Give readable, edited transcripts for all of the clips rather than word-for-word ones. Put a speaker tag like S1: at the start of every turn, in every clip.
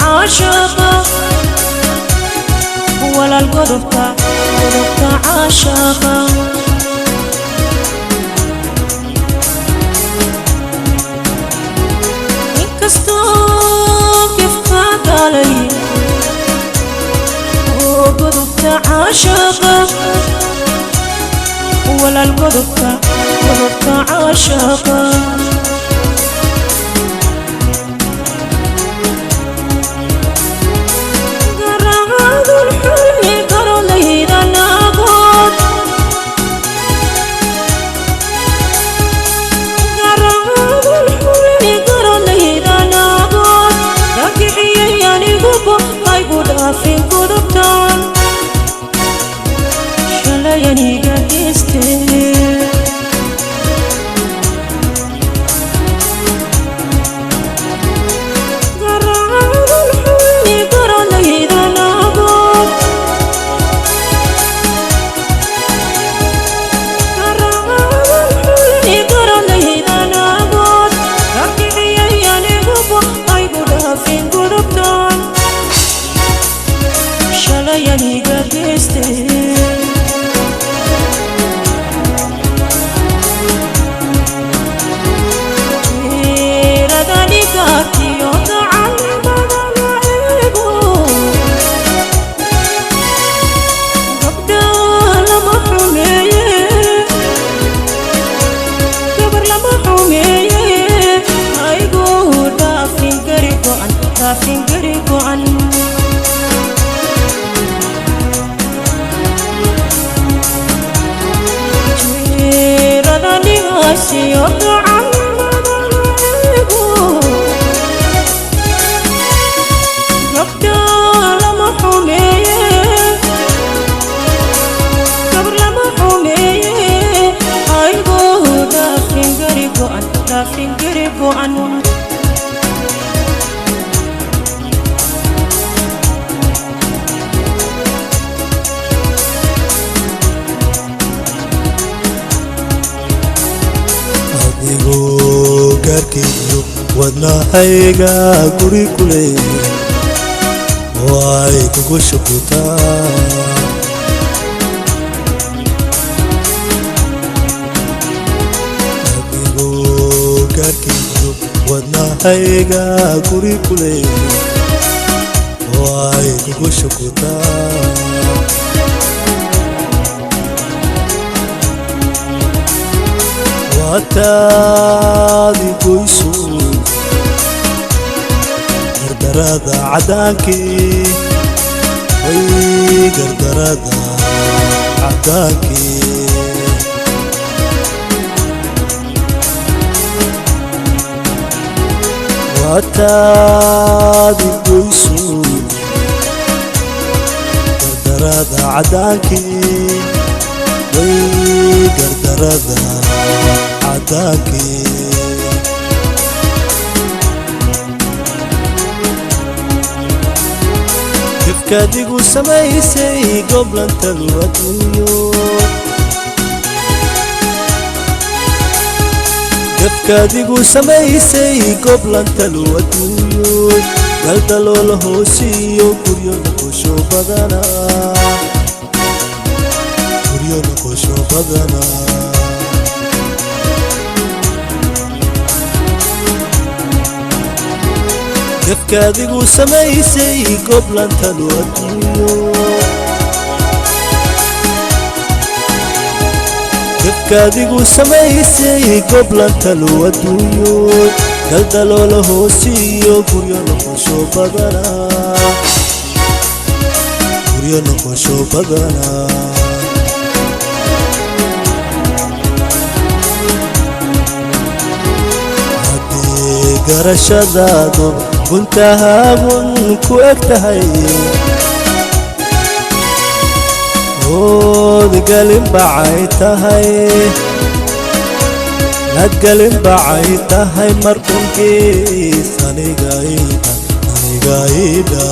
S1: عاشقة ولا القربة عاشقة انكستو كيف فات علي وقربة عاشقة ولا القربة عاشقة في قربتان شلاياني قديستي قرعان الحلم قرى ليدا نابوت قرعان الحلم قرى ليدا نابوت راكي عياني قبو هايقودا في قربتان شلاياني قديستي تيرداني قاتي يوضعن بدل عيبو قبدا لما حميه قبر لما حميه هايقو دافين قريبو عن يوضع المدلعيبو قبدا لما حميه قبر لما حميه هايبو دافين قريبو عن
S2: garkiyo wadnahayga guri kule way kugu shukutaa garkiyo wadnahayga guri kule way kugu shukutaa واتادي كويسو قردرادة عدانكي وي قردرادة عدانكي واتادي كويسو قردرادة عدانكي وي قردرادة عداكي كيف كاديقو سمايسي قبل انت الوطنيو كيف gafkaadigu samaysay goblanta loo adduunyoy daldaloo la hoosiiyo guryo noqosho badana gafkaadigu samaysay goblanta loo adduunyoy gafkaadigu samaysay goblanta loo adduunyoy daldaloo la hoosiiyo guryo noqosho badana haddii garashadaadu guntahaagun ku eg tahay ood galin bacay tahay nadgalin bacay tahay markunkiis aniga ida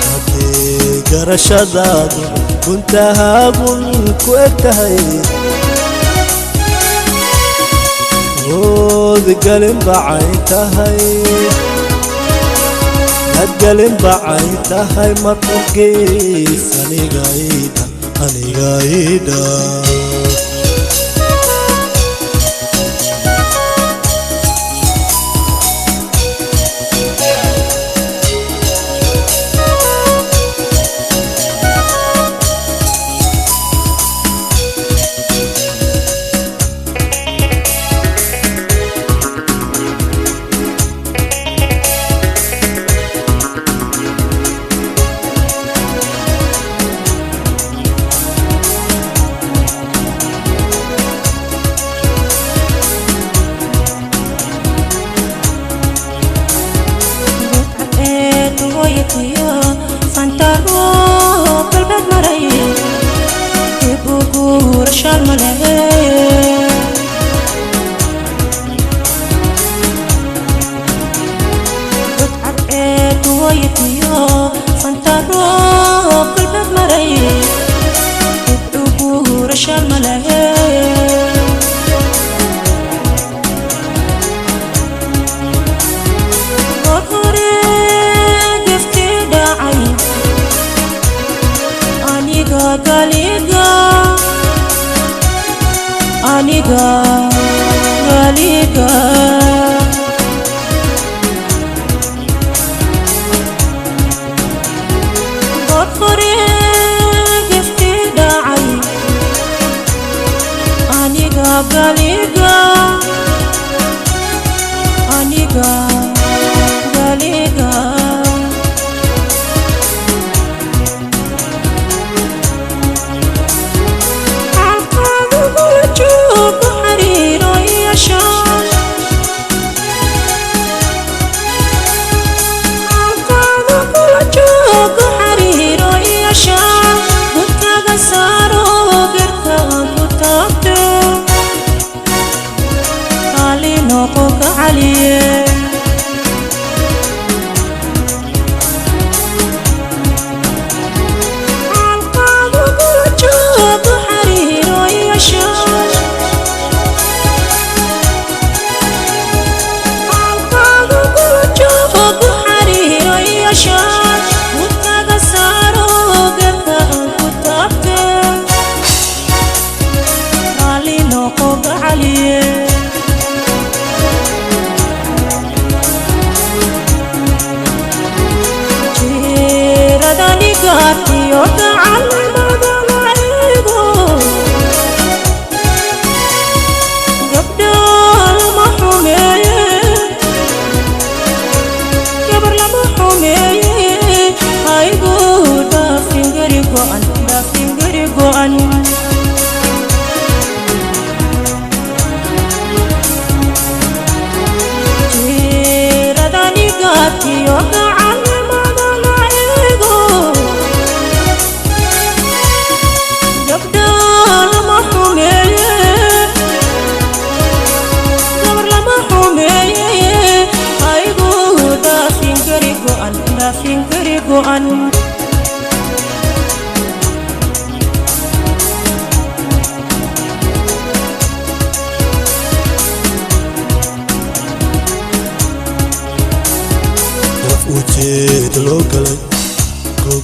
S2: haddii garashadaadu guntahaagun ku eg tahay ood galin bacay tahay nadgalin bacay tahay markunkiis aniga ida
S1: Santaro qalbad maray ibugur shalmale Santaro qalbad maray ibugur shalmale Galiga Gorkore gifti da'ay Aniga Galiga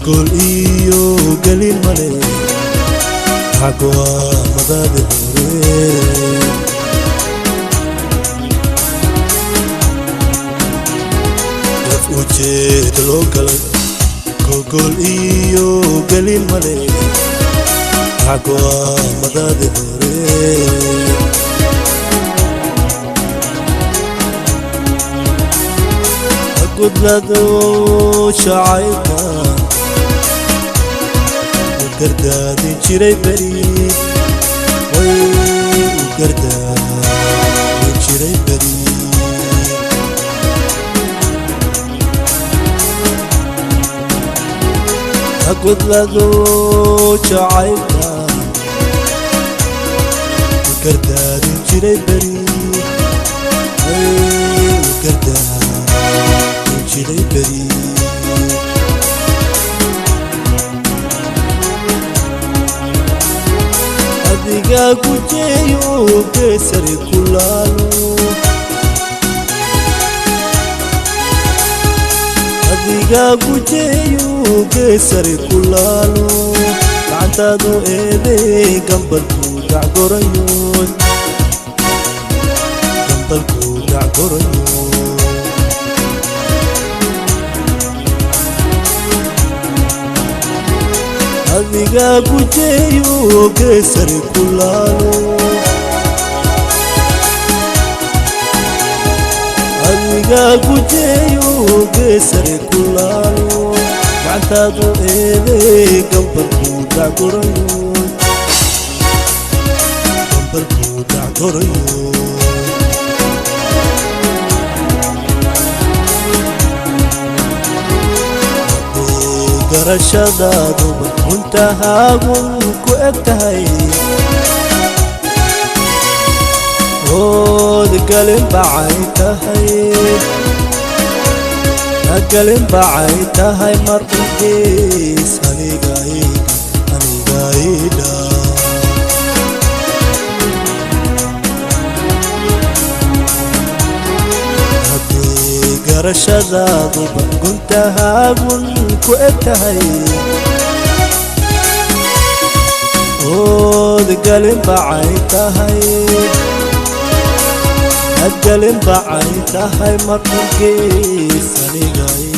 S2: gol iyo galin male hagwa madade hore daf ujeed loo galay gol iyo galin male hagwa madade hore قدلدو شعيبنا وقردادي جيري بريد وي وقردادي جيري بريد قدلدو شعيبنا وقردادي جيري بريد وي وقردادي جيري بريد أديقا كجيو بسري كلالو أديقا كجيو بسري كلالو تعتادو إيدي قنبلكو دعقريون قنبلكو دعقريون adiga gujeeyo geesari kulaalo adiga gujeeyo geesari kulaalo gacantadu eeday gambarku dacgorayo garashadaadu muntahaagun ku egtahay ood galin bacay tahay mar ungees anigaida garashadaadu muntahaagun ku egtahay ood galin bacay tahay mar ungees anigaida